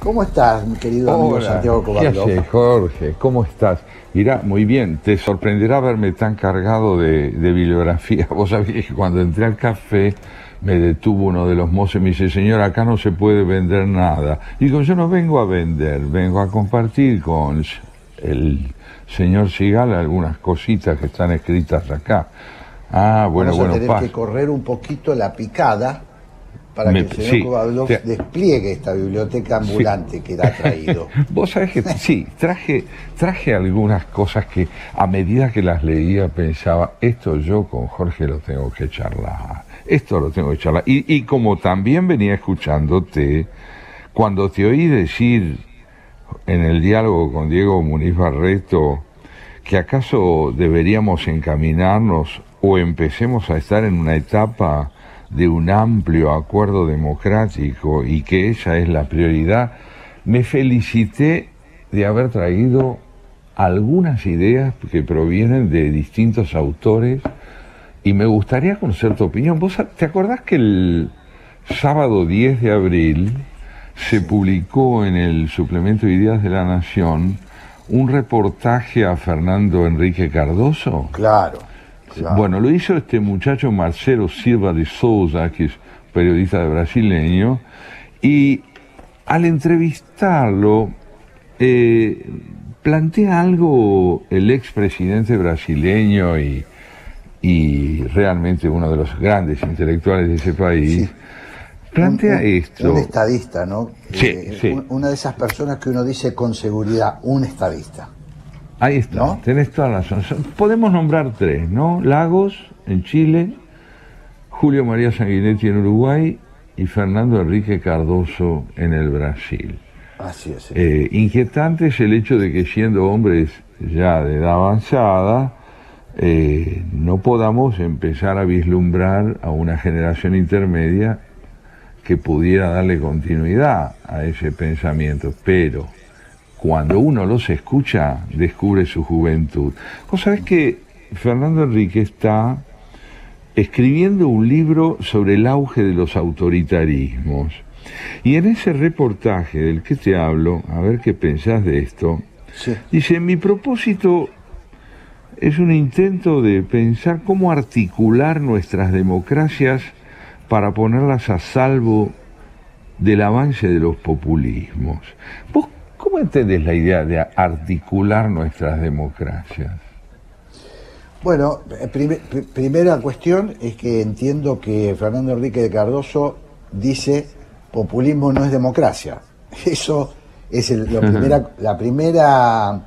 ¿Cómo estás, mi querido amigo Hola, Santiago ¿qué Kovatlov? haces, Jorge? ¿Cómo estás? Mirá, muy bien, te sorprenderá verme tan cargado de bibliografía. Vos sabés que cuando entré al café me detuvo uno de los mozos y me dice, señor, acá no se puede vender nada. Digo, yo no vengo a vender, vengo a compartir con el señor Sigal algunas cositas que están escritas acá. Ah, bueno, Vamos a bueno, tener paz. que correr un poquito la picada para que el señor Sí, Kovatlov despliegue esta biblioteca ambulante que ha traído. Vos sabés que sí, traje algunas cosas que a medida que las leía pensaba, esto yo con Jorge lo tengo que charlar, esto lo tengo que charlar. Y como también venía escuchándote, cuando te oí decir en el diálogo con Diego Muniz Barreto que acaso deberíamos encaminarnos o empecemos a estar en una etapa de un amplio acuerdo democrático y que esa es la prioridad, me felicité de haber traído algunas ideas que provienen de distintos autores y me gustaría conocer tu opinión. ¿Vos te acordás que el sábado 10 de abril se publicó en el suplemento de Ideas de la Nación un reportaje a Fernando Henrique Cardoso? Claro. Bueno, lo hizo este muchacho Marcelo Silva de Souza, que es periodista de brasileño, y al entrevistarlo plantea algo el expresidente brasileño y realmente uno de los grandes intelectuales de ese país. Sí. Plantea esto. Un estadista, ¿no? Sí. Una de esas personas que uno dice con seguridad, un estadista. Ahí está, ¿no? Tenés toda la razón. Podemos nombrar tres, ¿no? Lagos, en Chile, Julio María Sanguinetti en Uruguay y Fernando Henrique Cardoso en el Brasil. Así es. Inquietante es el hecho de que siendo hombres ya de edad avanzada, no podamos empezar a vislumbrar a una generación intermedia que pudiera darle continuidad a ese pensamiento, pero cuando uno los escucha, descubre su juventud. Vos sabés que Fernando Henrique está escribiendo un libro sobre el auge de los autoritarismos. Y en ese reportaje del que te hablo, a ver qué pensás de esto, sí. Dice, mi propósito es un intento de pensar cómo articular nuestras democracias para ponerlas a salvo del avance de los populismos. ¿Vos cómo entendés la idea de articular nuestras democracias? Bueno, primera cuestión es que entiendo que Fernando Henrique de Cardoso dice populismo no es democracia. Eso es la primera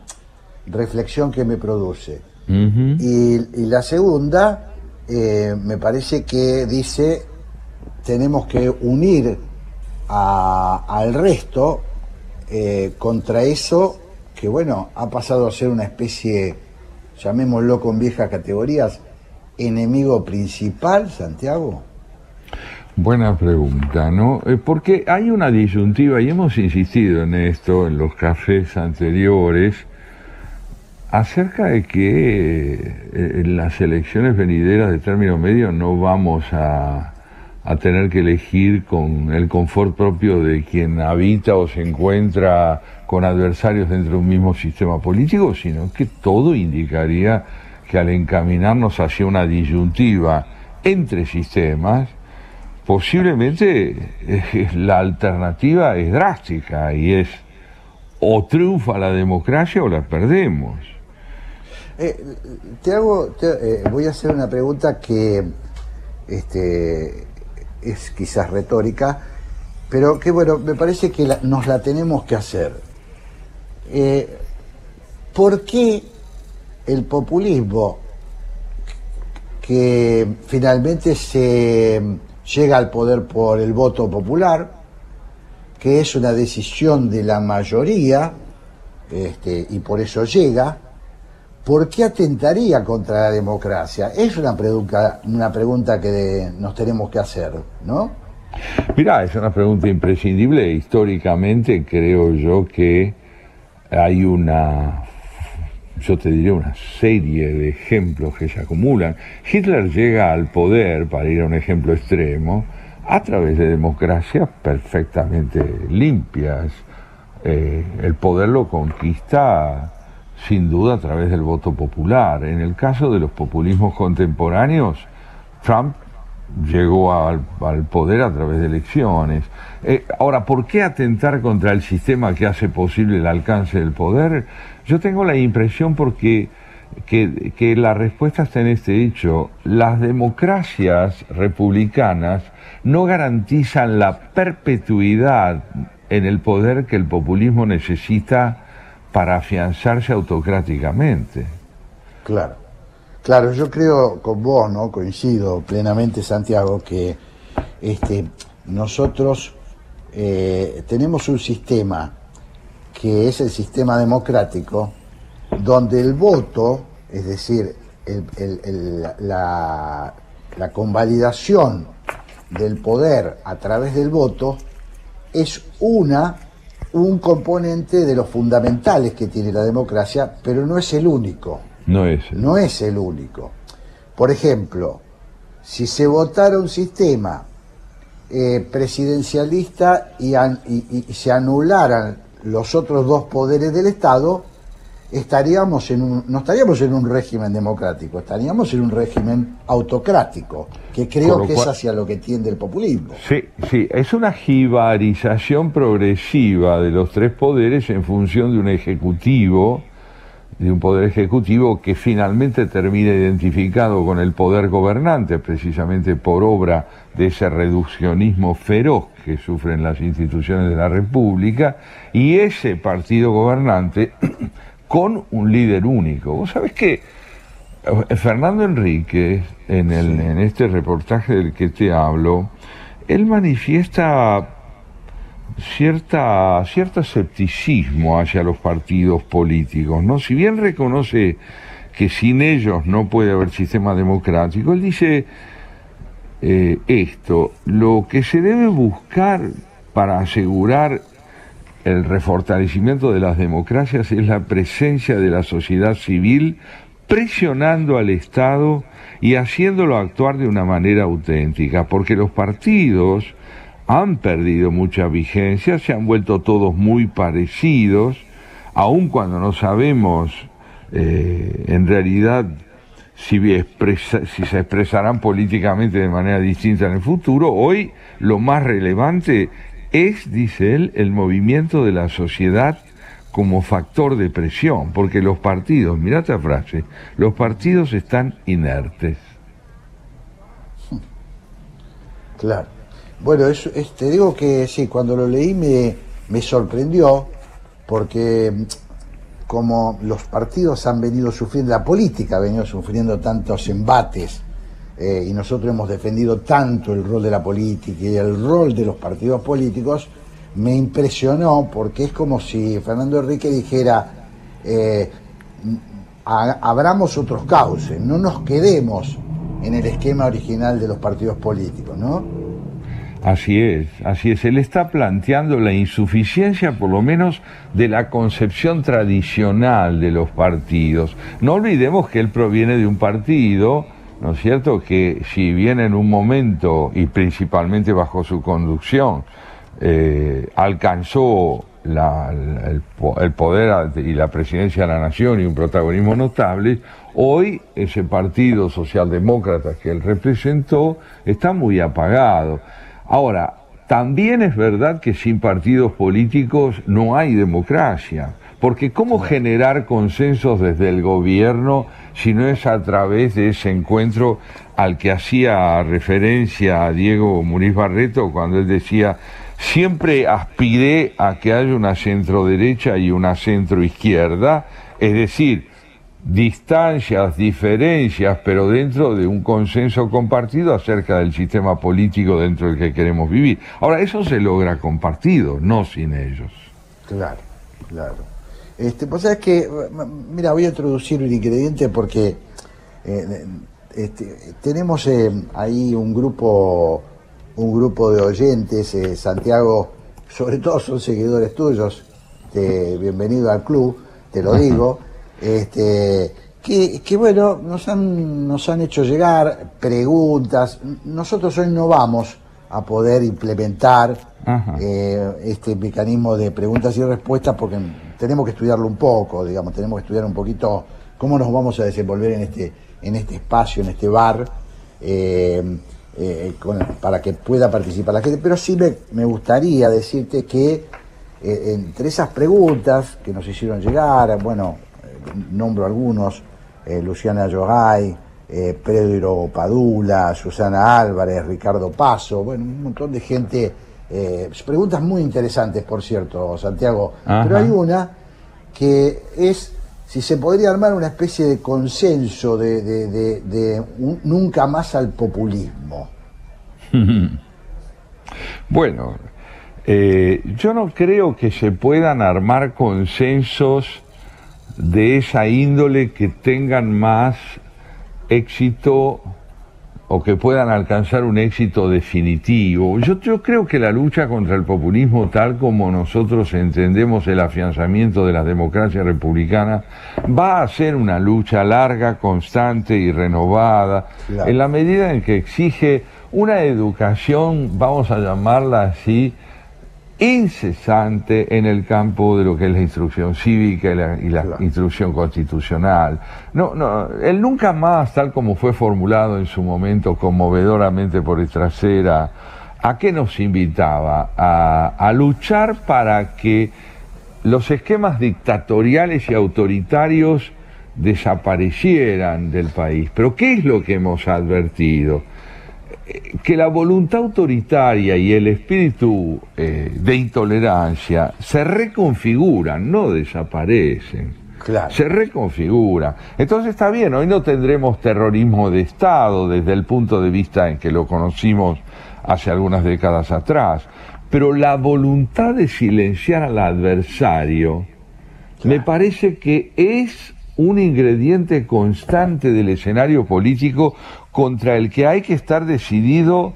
reflexión que me produce. Uh-huh. Y la segunda, me parece que dice tenemos que unir al resto contra eso que, bueno, ha pasado a ser una especie, llamémoslo con viejas categorías, enemigo principal, Santiago. Buena pregunta, ¿no? Porque hay una disyuntiva, y hemos insistido en esto en los cafés anteriores, acerca de que en las elecciones venideras de término medio no vamos a tener que elegir con el confort propio de quien habita o se encuentra con adversarios dentro de un mismo sistema político, sino que todo indicaría que al encaminarnos hacia una disyuntiva entre sistemas, posiblemente la alternativa es drástica y es o triunfa la democracia o la perdemos. Voy a hacer una pregunta que es quizás retórica, pero que, bueno, me parece que nos la tenemos que hacer. ¿Por qué el populismo, que finalmente se llega al poder por el voto popular, que es una decisión de la mayoría, y por eso llega, ¿por qué atentaría contra la democracia? Es una pregunta que nos tenemos que hacer, ¿no? Mirá, es una pregunta imprescindible. Históricamente creo yo que hay yo te diría una serie de ejemplos que se acumulan. Hitler llega al poder, para ir a un ejemplo extremo, a través de democracias perfectamente limpias. el poder lo conquista sin duda a través del voto popular. En el caso de los populismos contemporáneos, Trump llegó al poder a través de elecciones. Ahora, ¿por qué atentar contra el sistema que hace posible el alcance del poder? Yo tengo la impresión que la respuesta está en este hecho. Las democracias republicanas no garantizan la perpetuidad en el poder que el populismo necesita para afianzarse autocráticamente. Claro, claro, yo creo con vos, ¿no? Coincido plenamente, Santiago, que nosotros tenemos un sistema que es el sistema democrático, donde el voto, es decir, la convalidación del poder a través del voto, es un componente de los fundamentales que tiene la democracia, pero no es el único. No es el único. Por ejemplo, si se votara un sistema presidencialista y se anularan los otros dos poderes del Estado, no estaríamos en un régimen democrático, estaríamos en un régimen autocrático, que creo que es hacia lo que tiende el populismo. Sí, es una jibarización progresiva de los tres poderes en función de un poder ejecutivo que finalmente termina identificado con el poder gobernante, precisamente por obra de ese reduccionismo feroz que sufren las instituciones de la República, y ese partido gobernante con un líder único. Vos sabés que Fernando Enríquez, en este reportaje del que te hablo, él manifiesta cierto escepticismo hacia los partidos políticos, ¿no? Si bien reconoce que sin ellos no puede haber sistema democrático, él dice lo que se debe buscar para asegurar el refortalecimiento de las democracias es la presencia de la sociedad civil presionando al Estado y haciéndolo actuar de una manera auténtica, porque los partidos han perdido mucha vigencia, se han vuelto todos muy parecidos, aun cuando no sabemos en realidad si se expresarán políticamente de manera distinta en el futuro. Hoy lo más relevante es, dice él, el movimiento de la sociedad como factor de presión, porque los partidos, mirá esta frase, los partidos están inertes. Claro. Bueno, te digo que sí, cuando lo leí me sorprendió, porque como los partidos han venido sufriendo, la política ha venido sufriendo tantos embates, y nosotros hemos defendido tanto el rol de la política y el rol de los partidos políticos, me impresionó, porque es como si Fernando Enrique dijera, abramos otros cauces, no nos quedemos en el esquema original de los partidos políticos, ¿no? Así es. Él está planteando la insuficiencia, por lo menos, de la concepción tradicional de los partidos. No olvidemos que él proviene de un partido, ¿no es cierto?, que si bien en un momento, y principalmente bajo su conducción, alcanzó el poder y la presidencia de la nación y un protagonismo notable, hoy ese partido socialdemócrata que él representó está muy apagado. Ahora, también es verdad que sin partidos políticos no hay democracia, porque ¿cómo generar consensos desde el gobierno si no es a través de ese encuentro al que hacía referencia a Diego Muniz Barreto cuando él decía: siempre aspiré a que haya una centroderecha y una centroizquierda, es decir, distancias, diferencias, pero dentro de un consenso compartido acerca del sistema político dentro del que queremos vivir. Ahora, eso se logra con partidos, no sin ellos. Claro. Pues sabes que, mira, voy a introducir un ingrediente porque tenemos ahí un grupo de oyentes, Santiago, sobre todo son seguidores tuyos, bienvenido al club, te lo digo. Que bueno, nos han hecho llegar preguntas. Nosotros hoy no vamos a poder implementar Ajá. este mecanismo de preguntas y respuestas, porque tenemos que estudiarlo un poco, digamos, tenemos que estudiar un poquito cómo nos vamos a desenvolver en este espacio, en este bar, para que pueda participar la gente. Pero sí me gustaría decirte que entre esas preguntas que nos hicieron llegar, bueno, nombro algunos, Luciana Yohay, Pedro Padula, Susana Álvarez, Ricardo Paso, bueno, un montón de gente, preguntas muy interesantes, por cierto, Santiago. Ajá. Pero hay una que es si se podría armar una especie de consenso de nunca más al populismo. Bueno, yo no creo que se puedan armar consensos de esa índole que tengan más éxito o que puedan alcanzar un éxito definitivo. Yo creo que la lucha contra el populismo, tal como nosotros entendemos el afianzamiento de la democracia republicana, va a ser una lucha larga, constante y renovada, claro, en la medida en que exige una educación, vamos a llamarla así, incesante en el campo de lo que es la instrucción cívica y la claro, instrucción constitucional. El nunca más, tal como fue formulado en su momento conmovedoramente por Estracera, ¿a qué nos invitaba? A luchar para que los esquemas dictatoriales y autoritarios desaparecieran del país. Pero ¿qué es lo que hemos advertido? Que la voluntad autoritaria y el espíritu de intolerancia se reconfiguran, no desaparecen. Claro. Se reconfiguran. Entonces está bien, hoy no tendremos terrorismo de Estado desde el punto de vista en que lo conocimos hace algunas décadas atrás, pero la voluntad de silenciar al adversario, claro, me parece que es un ingrediente constante del escenario político contra el que hay que estar decidido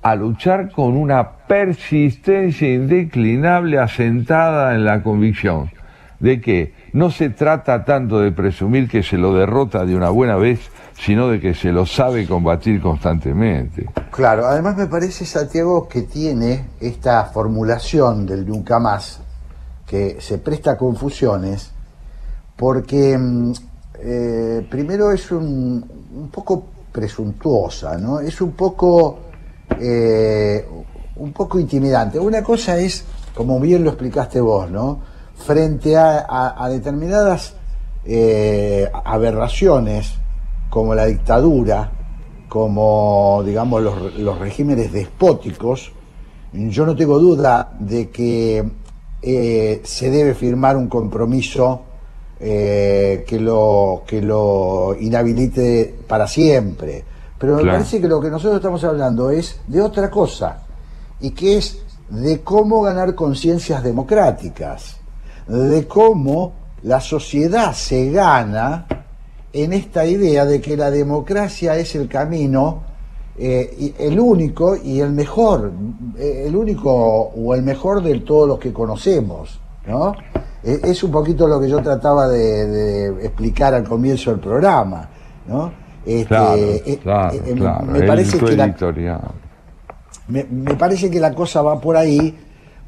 a luchar con una persistencia indeclinable asentada en la convicción de que no se trata tanto de presumir que se lo derrota de una buena vez, sino de que se lo sabe combatir constantemente. Claro, además me parece, Santiago, que tiene esta formulación del nunca más, que se presta a confusiones, porque primero es un poco presuntuosa, ¿no? Es un poco intimidante. Una cosa es, como bien lo explicaste vos, ¿no? Frente a determinadas aberraciones, como la dictadura, como, digamos, los regímenes despóticos, yo no tengo duda de que se debe firmar un compromiso que lo inhabilite para siempre. Pero me parece que lo que nosotros estamos hablando es de otra cosa, y que es de cómo ganar conciencias democráticas, de cómo la sociedad se gana en esta idea de que la democracia es el camino, el único y el mejor, el único o el mejor de todos los que conocemos, ¿no? Es un poquito lo que yo trataba de explicar al comienzo del programa, ¿no? Claro. Me parece que me parece que la cosa va por ahí,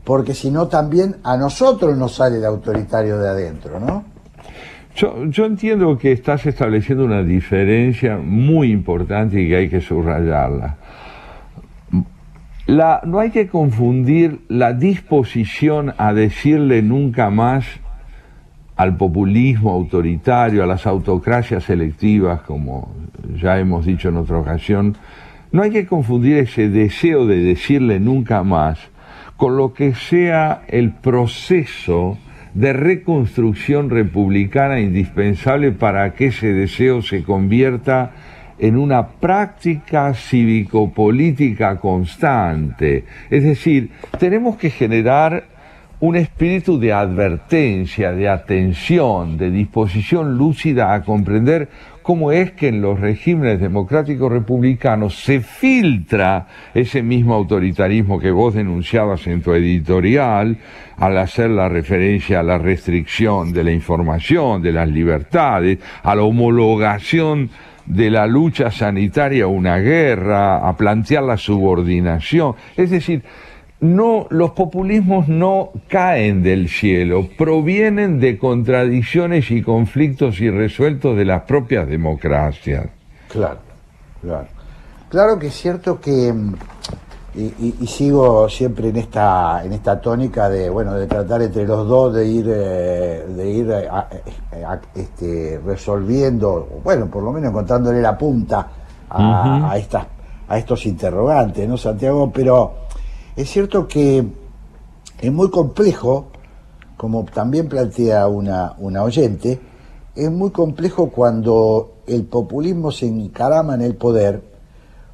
porque si no también a nosotros nos sale el autoritario de adentro, ¿no? Yo entiendo que estás estableciendo una diferencia muy importante y que hay que subrayarla. No hay que confundir la disposición a decirle nunca más al populismo autoritario, a las autocracias selectivas, como ya hemos dicho en otra ocasión. No hay que confundir ese deseo de decirle nunca más con lo que sea el proceso de reconstrucción republicana indispensable para que ese deseo se convierta en una práctica cívico-política constante. Es decir, tenemos que generar un espíritu de advertencia, de atención, de disposición lúcida a comprender cómo es que en los regímenes democráticos republicanos se filtra ese mismo autoritarismo que vos denunciabas en tu editorial al hacer la referencia a la restricción de la información, de las libertades, a la homologación de la lucha sanitaria una guerra, a plantear la subordinación. Es decir, no, los populismos no caen del cielo, provienen de contradicciones y conflictos irresueltos de las propias democracias. Claro, claro. Claro que es cierto que, y sigo siempre en esta tónica de, bueno, de tratar entre los dos de ir resolviendo, bueno, por lo menos encontrándole la punta a estos interrogantes, ¿no, Santiago? Pero es cierto que es muy complejo, como también plantea una oyente, es muy complejo cuando el populismo se encarama en el poder,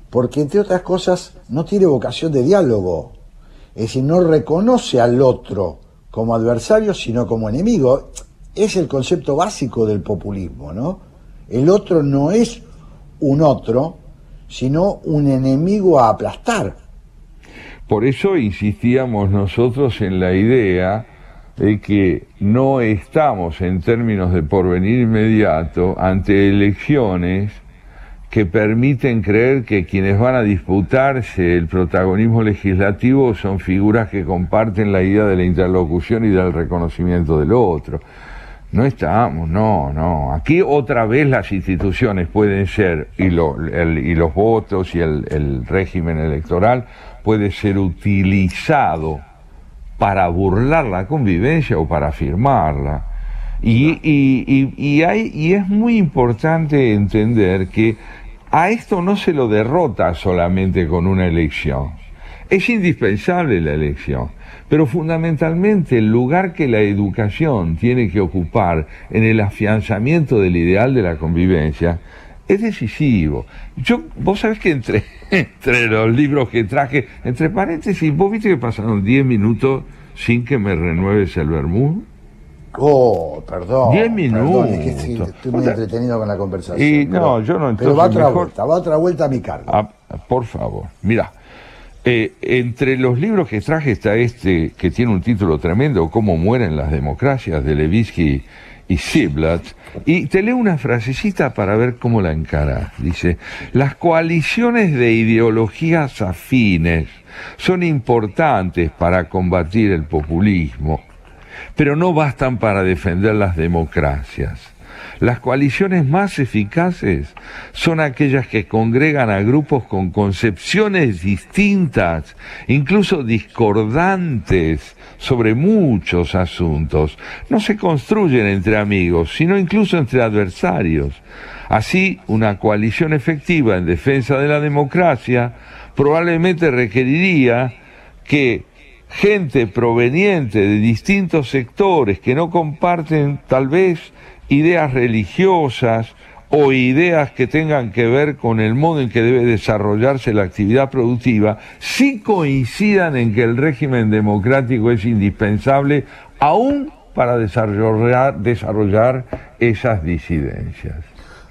porque entre otras cosas no tiene vocación de diálogo, es decir, no reconoce al otro como adversario, sino como enemigo. Es el concepto básico del populismo, ¿no? El otro no es un otro, sino un enemigo a aplastar. Por eso insistíamos nosotros en la idea de que no estamos en términos de porvenir inmediato ante elecciones que permiten creer que quienes van a disputarse el protagonismo legislativo son figuras que comparten la idea de la interlocución y del reconocimiento del otro. No estamos, no. Aquí otra vez las instituciones pueden ser, y los votos y el régimen electoral puede ser utilizado para burlar la convivencia o para afirmarla. Y es muy importante entender que a esto no se lo derrota solamente con una elección. Es indispensable la elección, pero fundamentalmente el lugar que la educación tiene que ocupar en el afianzamiento del ideal de la convivencia es decisivo. Vos sabés que entre los libros que traje, entre paréntesis, ¿vos viste que pasaron 10 minutos sin que me renueves el vermut? Oh, perdón. 10 minutos. Perdón, es que sí, estoy muy entretenido con la conversación. Y no, yo no. Pero va otra vuelta a mi cargo. Por favor, mira. Entre los libros que traje está este, que tiene un título tremendo, Cómo mueren las democracias, de Levitsky y Ziblatt, y te leo una frasecita para ver cómo la encarás. Dice: las coaliciones de ideologías afines son importantes para combatir el populismo, pero no bastan para defender las democracias. Las coaliciones más eficaces son aquellas que congregan a grupos con concepciones distintas, incluso discordantes, sobre muchos asuntos. No se construyen entre amigos, sino incluso entre adversarios. Así, una coalición efectiva en defensa de la democracia probablemente requeriría que gente proveniente de distintos sectores que no comparten tal vez ideas religiosas o ideas que tengan que ver con el modo en que debe desarrollarse la actividad productiva, sí coincidan en que el régimen democrático es indispensable aún para desarrollar esas disidencias.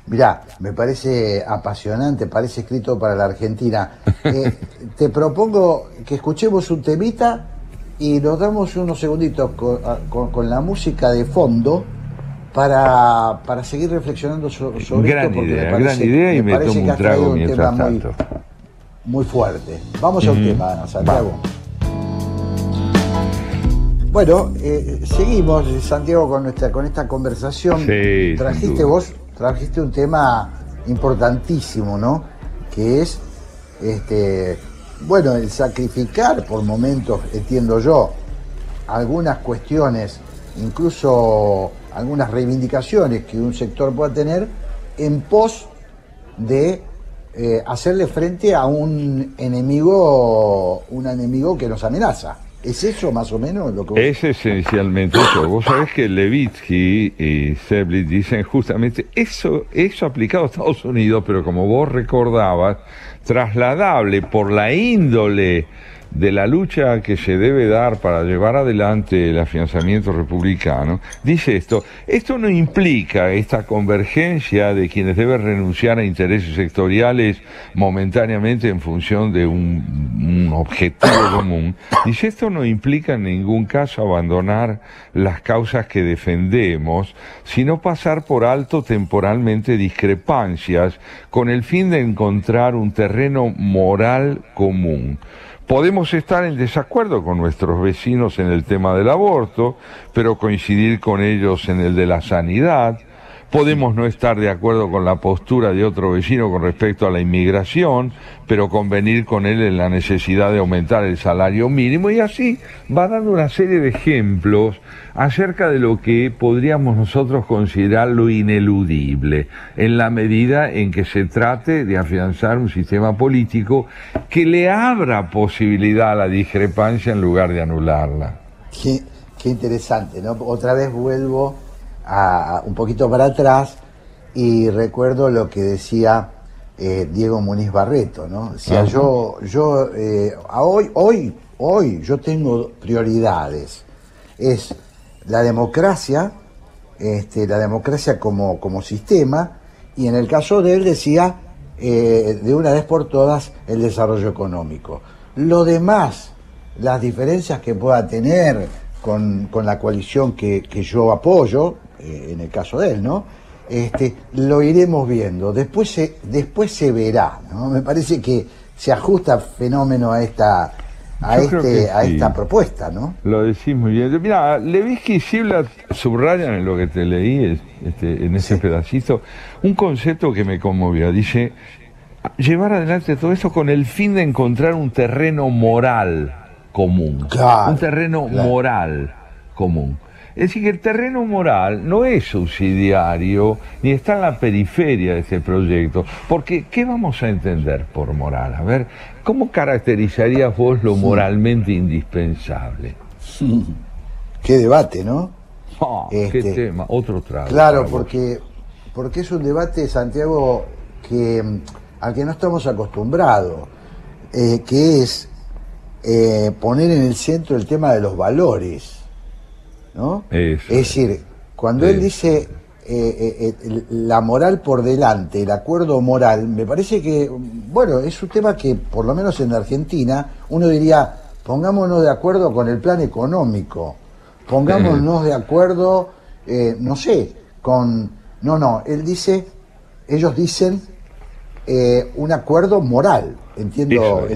Mirá, me parece apasionante, parece escrito para la Argentina. Te propongo que escuchemos un temita y nos damos unos segunditos con la música de fondo para seguir reflexionando sobre esto, porque gran idea, y me tomo un trago mientras tanto. Muy fuerte. Vamos a un tema, Santiago. Bueno, seguimos, Santiago, con esta conversación. Sí, Trajiste un tema importantísimo, ¿no? Que es, bueno, el sacrificar por momentos, entiendo yo, algunas cuestiones, incluso algunas reivindicaciones que un sector pueda tener en pos de hacerle frente a un enemigo que nos amenaza. ¿Es eso más o menos lo que Es esencialmente eso. Vos sabés que Levitsky y Ziblatt dicen justamente eso aplicado a Estados Unidos, pero como vos recordabas, trasladable por la índole de la lucha que se debe dar para llevar adelante el afianzamiento republicano, dice esto no implica esta convergencia de quienes deben renunciar a intereses sectoriales momentáneamente en función de un objetivo común. Dice, esto no implica en ningún caso abandonar las causas que defendemos, sino pasar por alto temporalmente discrepancias con el fin de encontrar un terreno moral común. Podemos estar en desacuerdo con nuestros vecinos en el tema del aborto, pero coincidir con ellos en el de la sanidad. Podemos no estar de acuerdo con la postura de otro vecino con respecto a la inmigración, pero convenir con él en la necesidad de aumentar el salario mínimo, y así va dando una serie de ejemplos acerca de lo que podríamos nosotros considerar lo ineludible, en la medida en que se trate de afianzar un sistema político que le abra posibilidad a la discrepancia en lugar de anularla. Qué interesante, ¿no? Otra vez vuelvo un poquito para atrás y recuerdo lo que decía Diego Muniz Barreto, ¿no? Decía, hoy yo tengo prioridades. Es la democracia como sistema, y en el caso de él decía, de una vez por todas, el desarrollo económico. Lo demás, las diferencias que pueda tener con la coalición que yo apoyo, en el caso de él, ¿no? Lo iremos viendo, después se verá, ¿no? Me parece que se ajusta fenómeno a esta propuesta, ¿no? Lo decís muy bien. Mira, Levinsky y Ziblatt subrayan en lo que te leí, en ese pedacito, un concepto que me conmovió. Dice, llevar adelante todo esto con el fin de encontrar un terreno moral común. Claro, un terreno moral común. Es decir, que el terreno moral no es subsidiario ni está en la periferia de este proyecto, porque ¿qué vamos a entender por moral? A ver, ¿cómo caracterizarías vos lo moralmente indispensable? Qué debate, ¿no? Qué tema, otro trago. Claro, porque es un debate, Santiago, al que no estamos acostumbrados, que es poner en el centro el tema de los valores, ¿no? Es decir, cuando él dice la moral por delante, el acuerdo moral, me parece que, bueno, es un tema que, por lo menos en la Argentina, uno diría, pongámonos de acuerdo con el plan económico, pongámonos de acuerdo, no sé, ellos dicen un acuerdo moral, entiendo.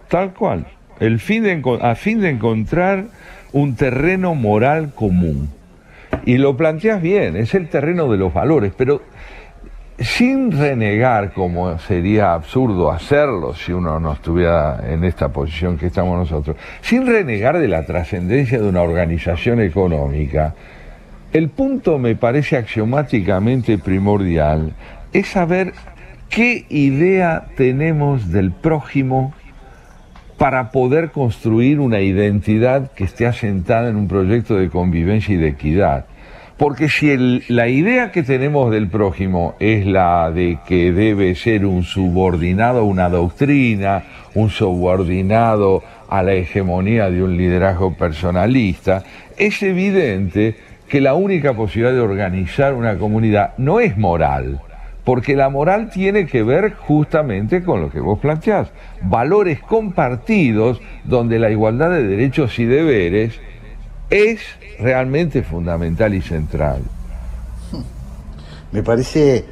Tal cual, a fin de encontrar un terreno moral común. Y lo planteas bien, es el terreno de los valores, pero sin renegar, como sería absurdo hacerlo si uno no estuviera en esta posición que estamos nosotros, sin renegar de la trascendencia de una organización económica. El punto, me parece axiomáticamente primordial, es saber qué idea tenemos del prójimo para poder construir una identidad que esté asentada en un proyecto de convivencia y de equidad. Porque si la idea que tenemos del prójimo es la de que debe ser un subordinado a una doctrina, un subordinado a la hegemonía de un liderazgo personalista, es evidente que la única posibilidad de organizar una comunidad no es moral, porque la moral tiene que ver justamente con lo que vos planteás, valores compartidos donde la igualdad de derechos y deberes es realmente fundamental y central. Me parece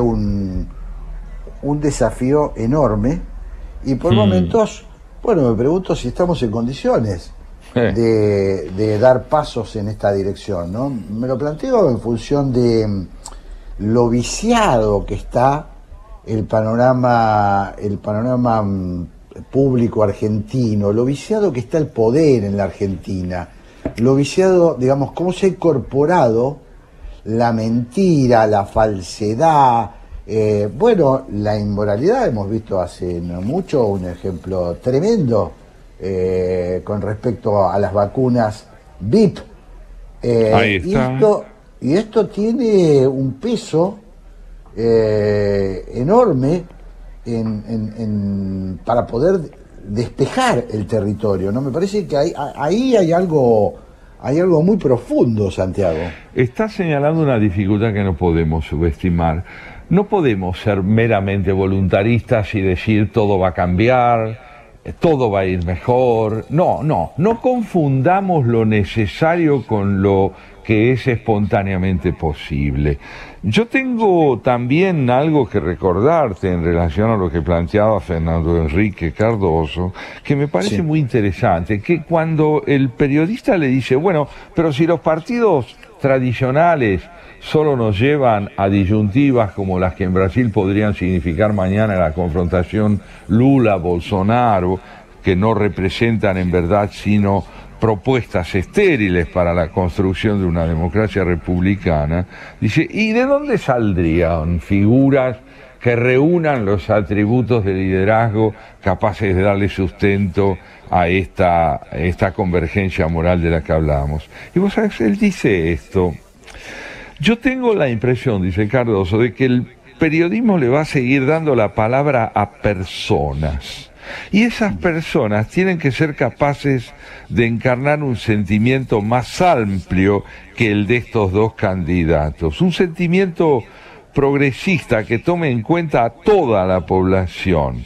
un desafío enorme, y por momentos, bueno, me pregunto si estamos en condiciones de dar pasos en esta dirección, ¿no? Me lo planteo en función de lo viciado que está el panorama público argentino, lo viciado que está el poder en la Argentina, lo viciado, digamos, cómo se ha incorporado la mentira, la falsedad, la inmoralidad. Hemos visto hace no mucho un ejemplo tremendo con respecto a las vacunas VIP. Ahí está. Y esto tiene un peso enorme para poder despejar el territorio, ¿no? Me parece que ahí hay algo muy profundo, Santiago. Está señalando una dificultad que no podemos subestimar. No podemos ser meramente voluntaristas y decir todo va a cambiar, todo va a ir mejor. No confundamos lo necesario con lo que es espontáneamente posible. Yo tengo también algo que recordarte en relación a lo que planteaba Fernando Enrique Cardoso, que me parece muy interesante, que cuando el periodista le dice, bueno, pero si los partidos tradicionales solo nos llevan a disyuntivas como las que en Brasil podrían significar mañana la confrontación Lula-Bolsonaro, que no representan en verdad sino propuestas estériles para la construcción de una democracia republicana, dice, ¿y de dónde saldrían figuras que reúnan los atributos de liderazgo capaces de darle sustento a esta convergencia moral de la que hablamos? Y vos sabés, él dice esto: yo tengo la impresión, dice Cardoso, de que el periodismo le va a seguir dando la palabra a personas. Y esas personas tienen que ser capaces de encarnar un sentimiento más amplio que el de estos dos candidatos. Un sentimiento progresista que tome en cuenta a toda la población.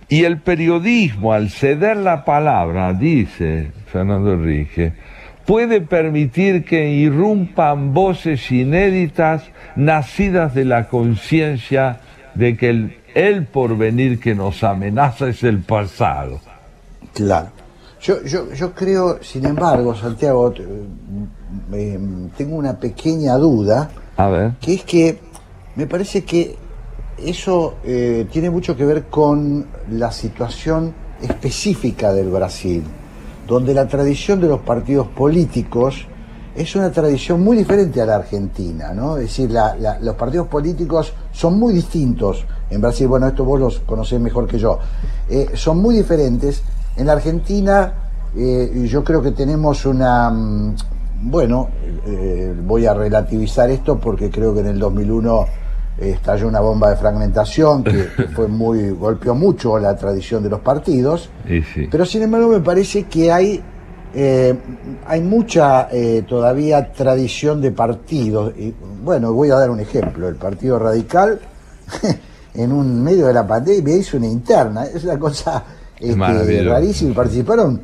Y el periodismo, al ceder la palabra, dice Fernando Enrique, puede permitir que irrumpan voces inéditas nacidas de la conciencia de que el porvenir que nos amenaza es el pasado. Claro. Yo creo, sin embargo, Santiago, tengo una pequeña duda, a ver, que es que me parece que eso tiene mucho que ver con la situación específica del Brasil, donde la tradición de los partidos políticos es una tradición muy diferente a la Argentina, ¿no? Es decir, los partidos políticos son muy distintos en Brasil. Bueno, esto vos los conocés mejor que yo. Son muy diferentes. En la Argentina yo creo que tenemos una... voy a relativizar esto porque creo que en el 2001 estalló una bomba de fragmentación que golpeó mucho la tradición de los partidos. Sí. Pero sin embargo me parece que hay mucha todavía tradición de partidos. Y, bueno, voy a dar un ejemplo. El Partido Radical en medio de la pandemia hizo una interna. Es una cosa rarísima. Participaron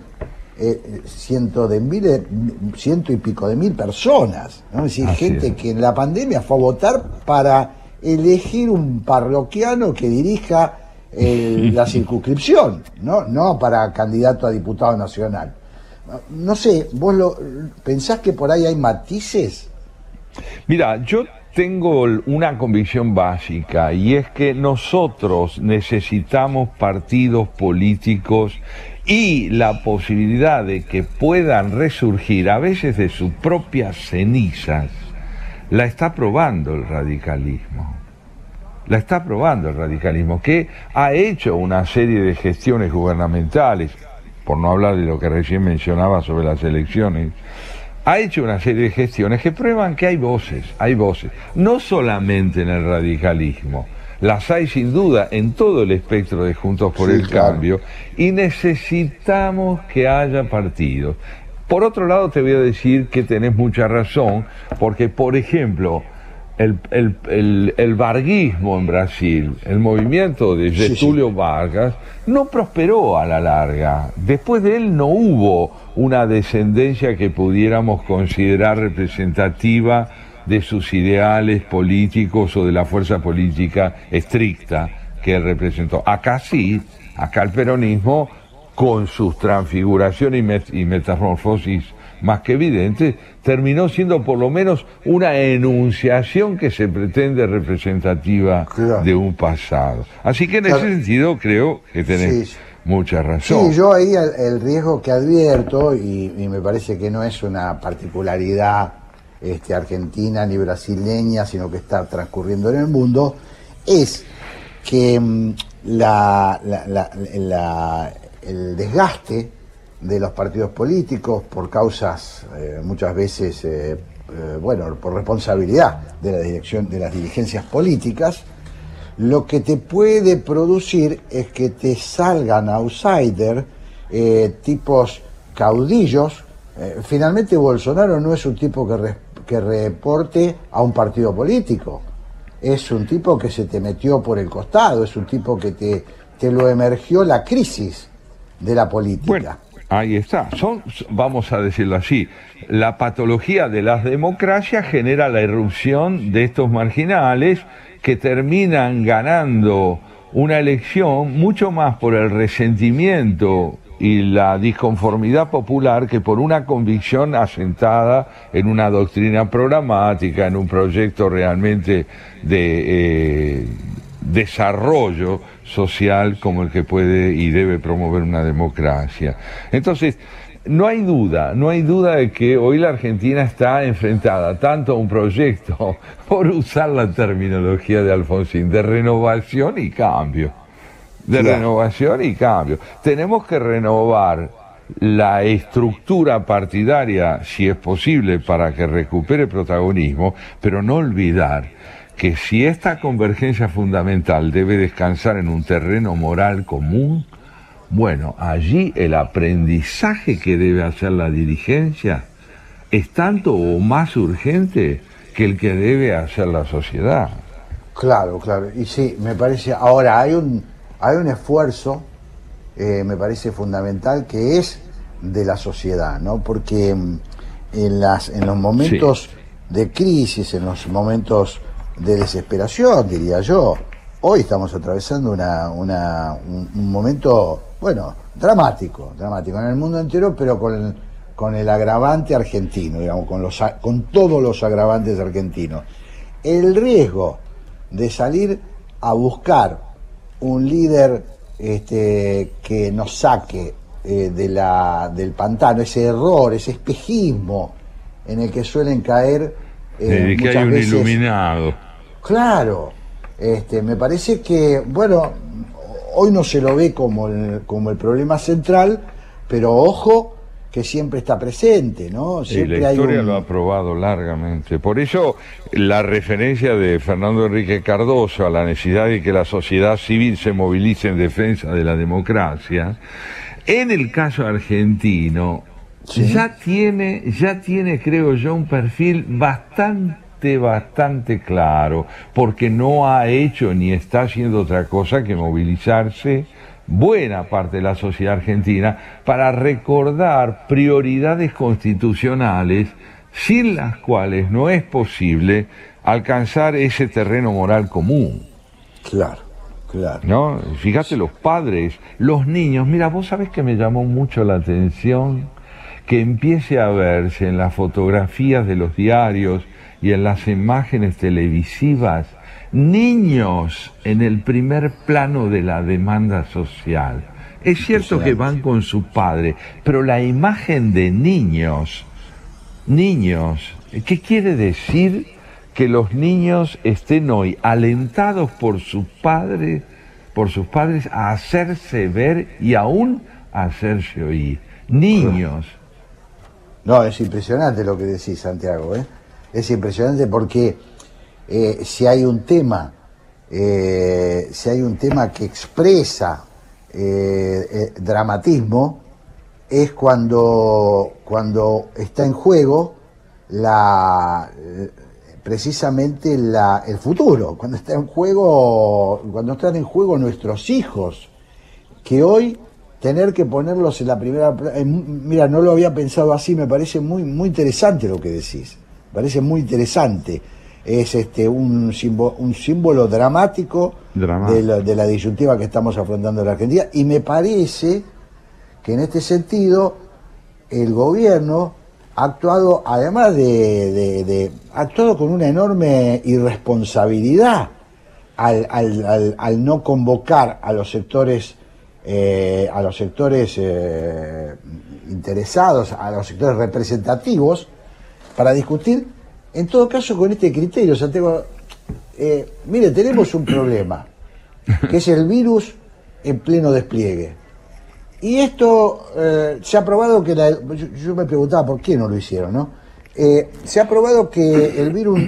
ciento y pico de mil personas, ¿no? Es decir, gente que en la pandemia fue a votar para elegir un parroquiano que dirija la circunscripción, no para candidato a diputado nacional. No sé, ¿vos pensás que por ahí hay matices? Mira, yo tengo una convicción básica, y es que nosotros necesitamos partidos políticos y la posibilidad de que puedan resurgir, a veces de sus propias cenizas, la está probando el radicalismo. La está probando el radicalismo, que ha hecho una serie de gestiones gubernamentales, por no hablar de lo que recién mencionaba sobre las elecciones, ha hecho una serie de gestiones que prueban que hay voces, no solamente en el radicalismo, las hay sin duda en todo el espectro de Juntos por el Cambio, y necesitamos que haya partidos. Por otro lado, te voy a decir que tenés mucha razón, porque, por ejemplo, el varguismo en Brasil, el movimiento de Getúlio Vargas, no prosperó a la larga. Después de él no hubo una descendencia que pudiéramos considerar representativa de sus ideales políticos o de la fuerza política estricta que él representó. Acá sí, acá el peronismo, con sus transfiguraciones y metamorfosis más que evidentes, terminó siendo por lo menos una enunciación que se pretende representativa de un pasado. Así que en ese sentido creo que tenés mucha razón. Sí, yo ahí el riesgo que advierto, y me parece que no es una particularidad argentina ni brasileña, sino que está transcurriendo en el mundo, es que el desgaste de los partidos políticos por causas muchas veces por responsabilidad de la dirección de las dirigencias políticas, lo que te puede producir es que te salgan outsiders, tipos caudillos. Finalmente Bolsonaro no es un tipo que reporte a un partido político, es un tipo que se te metió por el costado, es un tipo que te lo emergió la crisis de la política. Bueno, ahí está. Vamos a decirlo así, la patología de las democracias genera la irrupción de estos marginales que terminan ganando una elección mucho más por el resentimiento y la disconformidad popular que por una convicción asentada en una doctrina programática, en un proyecto realmente de desarrollo social como el que puede y debe promover una democracia. Entonces, no hay duda de que hoy la Argentina está enfrentada tanto a un proyecto, por usar la terminología de Alfonsín, de renovación y cambio. Renovación y cambio. Tenemos que renovar la estructura partidaria, si es posible, para que recupere protagonismo, pero no olvidar que si esta convergencia fundamental debe descansar en un terreno moral común, bueno, allí el aprendizaje que debe hacer la dirigencia es tanto o más urgente que el que debe hacer la sociedad. Claro, y sí, me parece, ahora hay un esfuerzo, me parece fundamental, que es de la sociedad, ¿no? Porque en los momentos de crisis, en los momentos de desesperación, diría yo, hoy estamos atravesando un momento, bueno, dramático en el mundo entero, pero con el agravante argentino, digamos, con todos los agravantes argentinos. El riesgo de salir a buscar un líder que nos saque del pantano, ese error, ese espejismo en el que suelen caer que muchas hay un veces. Iluminado. Claro, me parece que, bueno, hoy no se lo ve como el problema central, pero ojo que siempre está presente, ¿no? Siempre y la historia lo ha probado largamente. Por eso la referencia de Fernando Enrique Cardoso a la necesidad de que la sociedad civil se movilice en defensa de la democracia, en el caso argentino, ¿sí? ya tiene, creo yo, un perfil bastante claro, porque no ha hecho ni está haciendo otra cosa que movilizarse buena parte de la sociedad argentina para recordar prioridades constitucionales sin las cuales no es posible alcanzar ese terreno moral común. Claro. ¿No? Fíjate, los padres, los niños. Mira, vos sabés que me llamó mucho la atención que empiece a verse en las fotografías de los diarios y en las imágenes televisivas niños en el primer plano de la demanda social. Es cierto que van con su padre, pero la imagen de niños, ¿qué quiere decir? Que los niños estén hoy alentados por sus padres a hacerse ver y aún a hacerse oír. Niños. No, es impresionante lo que decís, Santiago, ¿eh? Es impresionante porque si hay un tema que expresa dramatismo, es cuando está en juego precisamente el futuro, cuando están en juego nuestros hijos, que hoy tener que ponerlos en la primera. Mira, no lo había pensado así, me parece muy interesante lo que decís, me parece muy interesante. Es un símbolo dramático de la disyuntiva que estamos afrontando en la Argentina, y me parece que en este sentido el gobierno ha actuado, además ha actuado con una enorme irresponsabilidad al no convocar a los sectores interesados, a los sectores representativos, para discutir, en todo caso, con este criterio. Santiago, mire, tenemos un problema, que es el virus en pleno despliegue. Y esto se ha probado que yo me preguntaba por qué no lo hicieron, ¿no? Se ha probado que el virus,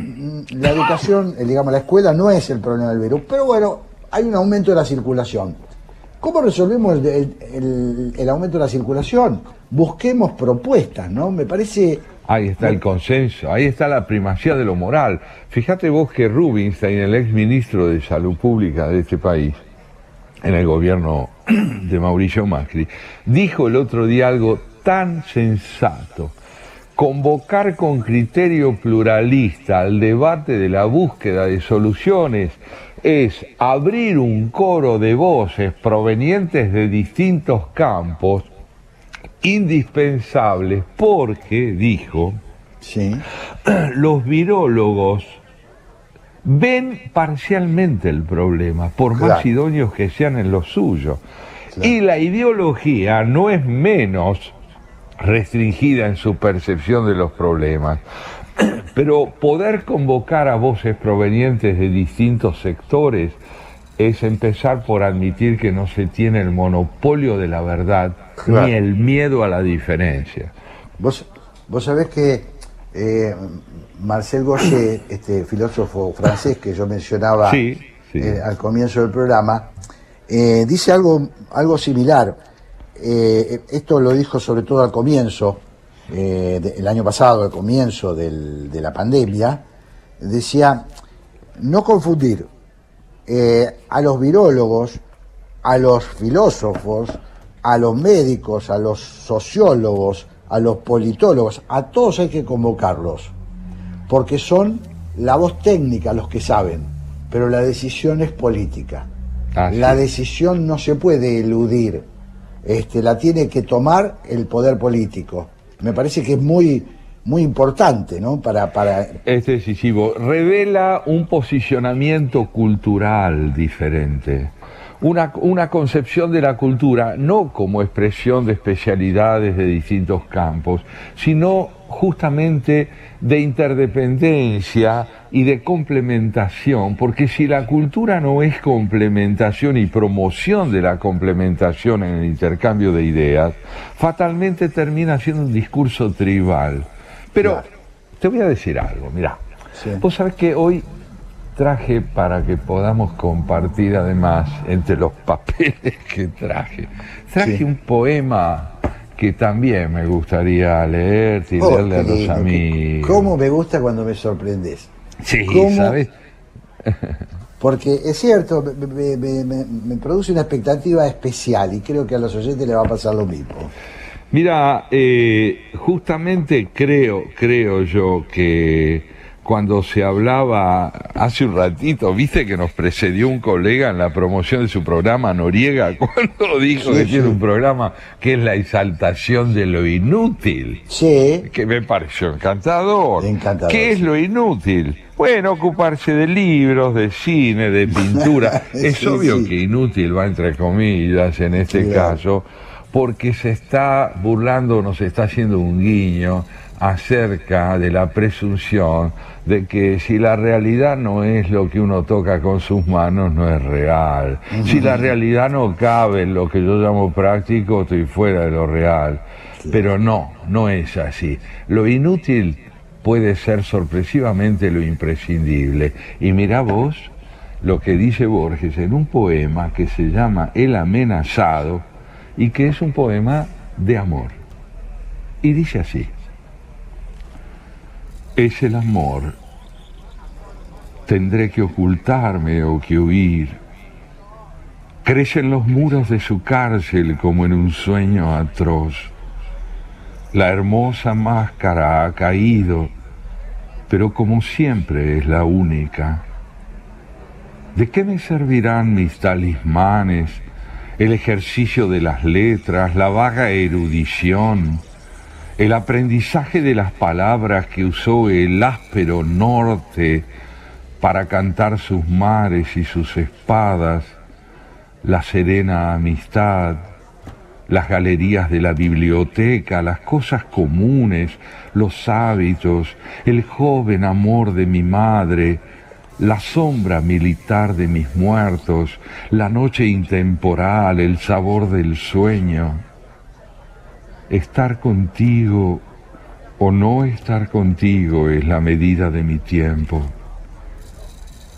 la educación, digamos, la escuela no es el problema del virus, pero bueno, hay un aumento de la circulación. ¿Cómo resolvemos el aumento de la circulación? Busquemos propuestas, ¿no? Me parece... Ahí está el consenso, ahí está la primacía de lo moral. Fíjate vos que Rubinstein, el ex ministro de Salud Pública de este país, en el gobierno de Mauricio Macri, dijo el otro día algo tan sensato: convocar con criterio pluralista al debate de la búsqueda de soluciones es abrir un coro de voces provenientes de distintos campos indispensables porque, dijo, sí, los virólogos ven parcialmente el problema, por más idóneos que sean en lo suyo. Claro. Y la ideología no es menos restringida en su percepción de los problemas. Pero poder convocar a voces provenientes de distintos sectores es empezar por admitir que no se tiene el monopolio de la verdad, claro, ni el miedo a la diferencia. Vos sabés que Marcel Gauchet, este filósofo francés que yo mencionaba al comienzo del programa, dice algo similar. Esto lo dijo sobre todo al comienzo, el año pasado, al comienzo de la pandemia. Decía, no confundir a los virólogos, a los filósofos, a los médicos, a los sociólogos, a los politólogos, a todos hay que convocarlos, porque son la voz técnica los que saben, pero la decisión es política. La decisión no se puede eludir, la tiene que tomar el poder político. Me parece que es muy importante, ¿no? Es decisivo. Revela un posicionamiento cultural diferente. Una concepción de la cultura no como expresión de especialidades de distintos campos, sino justamente de interdependencia y de complementación, porque si la cultura no es complementación y promoción de la complementación en el intercambio de ideas, fatalmente termina siendo un discurso tribal. Pero te voy a decir algo, mirá, vos sabés que hoy traje, para que podamos compartir además entre los papeles que traje un poema que también me gustaría leer y leerle a los amigos. ¿Cómo me gusta cuando me sorprendes? Sí, ¿sabes? Porque es cierto, me produce una expectativa especial y creo que a los oyentes les va a pasar lo mismo. Mira, justamente creo yo que cuando se hablaba hace un ratito, viste que nos precedió un colega en la promoción de su programa, Noriega, cuando dijo que tiene un programa que es la exaltación de lo inútil. Sí. Que me pareció encantador. Encantador. ¿Qué es lo inútil? Bueno, ocuparse de libros, de cine, de pintura. Es obvio que inútil va entre comillas en este caso, porque se está burlando, nos está haciendo un guiño acerca de la presunción de que si la realidad no es lo que uno toca con sus manos, no es real. Si la realidad no cabe en lo que yo llamo práctico, estoy fuera de lo real. Pero no es así. Lo inútil puede ser sorpresivamente lo imprescindible. Y mirá vos lo que dice Borges en un poema que se llama El amenazado, y que es un poema de amor. Y dice así: es el amor, tendré que ocultarme o que huir. Crecen los muros de su cárcel como en un sueño atroz. La hermosa máscara ha caído, pero como siempre es la única. ¿De qué me servirán mis talismanes, el ejercicio de las letras, la vaga erudición, el aprendizaje de las palabras que usó el áspero norte para cantar sus mares y sus espadas, la serena amistad, las galerías de la biblioteca, las cosas comunes, los hábitos, el joven amor de mi madre, la sombra militar de mis muertos, la noche intemporal, el sabor del sueño? Estar contigo o no estar contigo es la medida de mi tiempo.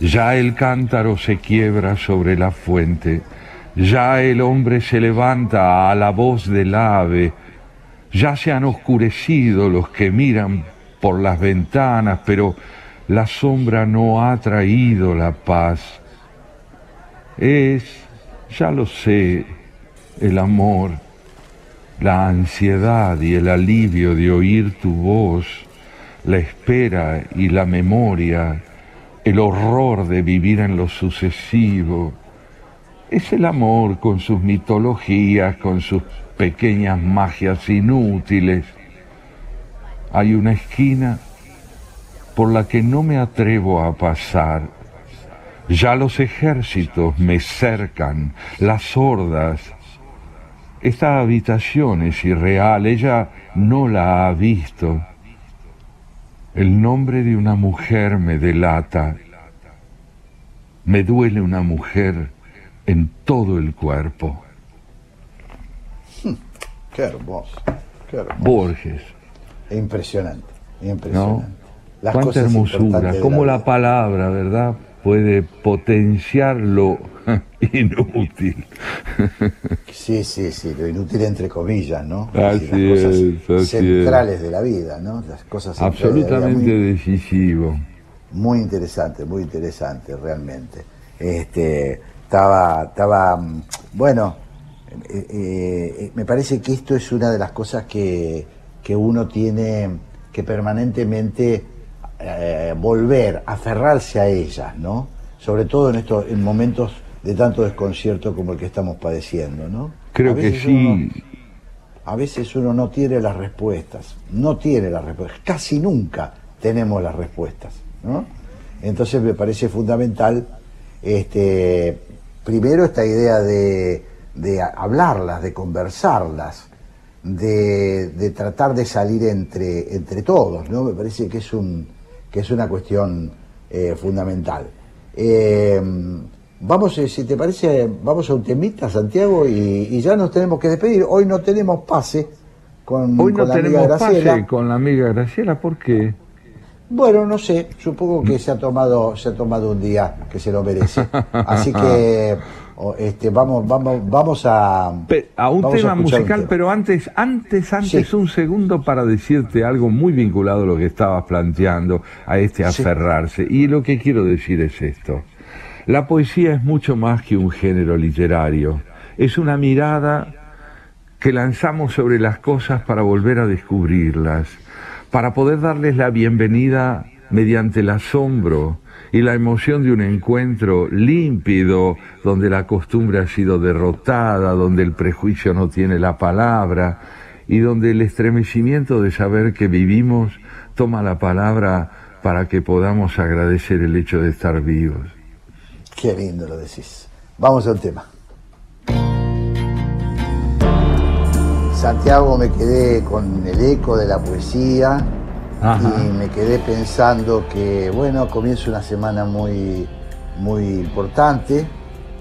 Ya el cántaro se quiebra sobre la fuente, ya el hombre se levanta a la voz del ave, ya se han oscurecido los que miran por las ventanas, pero la sombra no ha traído la paz. Es, ya lo sé, el amor, la ansiedad y el alivio de oír tu voz, la espera y la memoria, el horror de vivir en lo sucesivo. Es el amor con sus mitologías, con sus pequeñas magias inútiles. Hay una esquina por la que no me atrevo a pasar. Ya los ejércitos me cercan, las hordas. Esta habitación es irreal, ella no la ha visto. El nombre de una mujer me delata. Me duele una mujer en todo el cuerpo. Qué hermoso, qué hermoso. Borges. Impresionante, impresionante. ¿No? Cuánta hermosura, cómo la palabra, ¿verdad?, puede potenciar lo inútil. Sí, lo inútil entre comillas, ¿no? Así las cosas así centrales de la vida, ¿no? Las cosas absolutamente decisivo. Muy interesante realmente. Estaba, bueno, me parece que esto es una de las cosas que uno tiene que permanentemente volver, aferrarse a ellas, ¿no? Sobre todo en momentos de tanto desconcierto como el que estamos padeciendo, ¿no? Creo que sí. A veces uno no tiene las respuestas, casi nunca tenemos las respuestas, ¿no? Entonces me parece fundamental, primero esta idea de hablarlas, de conversarlas, de tratar de salir entre todos, ¿no? Me parece que es una cuestión fundamental. Vamos, si te parece, vamos a un temita, Santiago, y ya nos tenemos que despedir. Hoy no tenemos pase con la amiga Graciela. Con la amiga Graciela, ¿por qué? Bueno, no sé, supongo que se ha tomado un día que se lo merece. Así que vamos a un tema musical, pero antes sí, un segundo para decirte algo muy vinculado a lo que estabas planteando, a aferrarse. Y lo que quiero decir es esto. La poesía es mucho más que un género literario. Es una mirada que lanzamos sobre las cosas para volver a descubrirlas, para poder darles la bienvenida mediante el asombro y la emoción de un encuentro límpido, donde la costumbre ha sido derrotada, donde el prejuicio no tiene la palabra y donde el estremecimiento de saber que vivimos toma la palabra para que podamos agradecer el hecho de estar vivos. Qué lindo lo decís. Vamos al tema. Santiago, me quedé con el eco de la poesía. Ajá. Y me quedé pensando que, bueno, comienza una semana muy importante.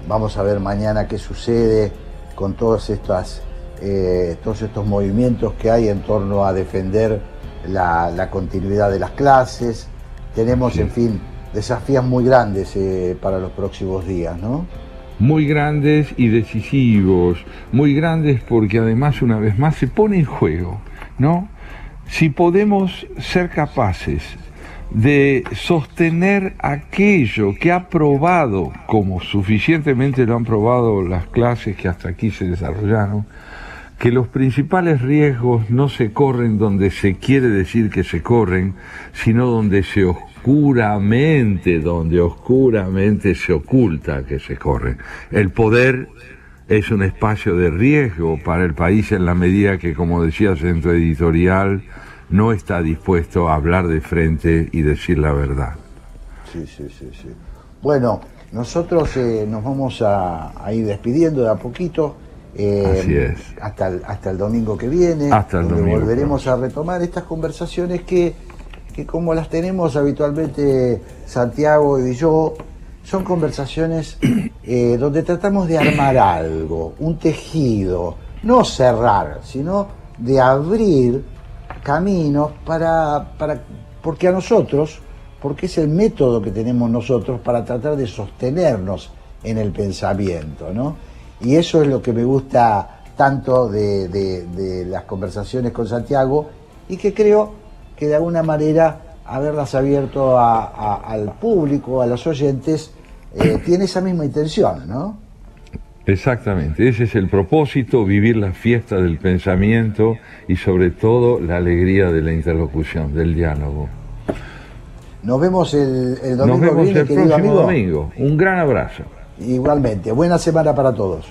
Vamos a ver mañana qué sucede con todos estos movimientos que hay en torno a defender la continuidad de las clases. Tenemos, sí, en fin, desafíos muy grandes para los próximos días, ¿no? Muy grandes y decisivos, muy grandes porque además, una vez más, se pone en juego, ¿no? Si podemos ser capaces de sostener aquello que ha probado, como suficientemente lo han probado las clases que hasta aquí se desarrollaron, que los principales riesgos no se corren donde se quiere decir que se corren, sino donde oscuramente se oculta que se corren. El poder es un espacio de riesgo para el país en la medida que, como decías en tu editorial, no está dispuesto a hablar de frente y decir la verdad. Sí. Bueno, nosotros nos vamos a ir despidiendo de a poquito. Así es. Hasta el domingo que viene, donde volveremos a retomar estas conversaciones que como las tenemos habitualmente Santiago y yo, son conversaciones donde tratamos de armar algo, un tejido, no cerrar, sino de abrir caminos porque a nosotros, porque es el método que tenemos nosotros para tratar de sostenernos en el pensamiento, ¿no? Y eso es lo que me gusta tanto de las conversaciones con Santiago, y que creo que de alguna manera haberlas abierto al público, a los oyentes, tiene esa misma intención, ¿no? Exactamente, ese es el propósito, vivir la fiesta del pensamiento y sobre todo la alegría de la interlocución, del diálogo. Nos vemos el domingo Nos vemos que viene, el querido próximo amigo. domingo. Un gran abrazo. Igualmente, buena semana para todos.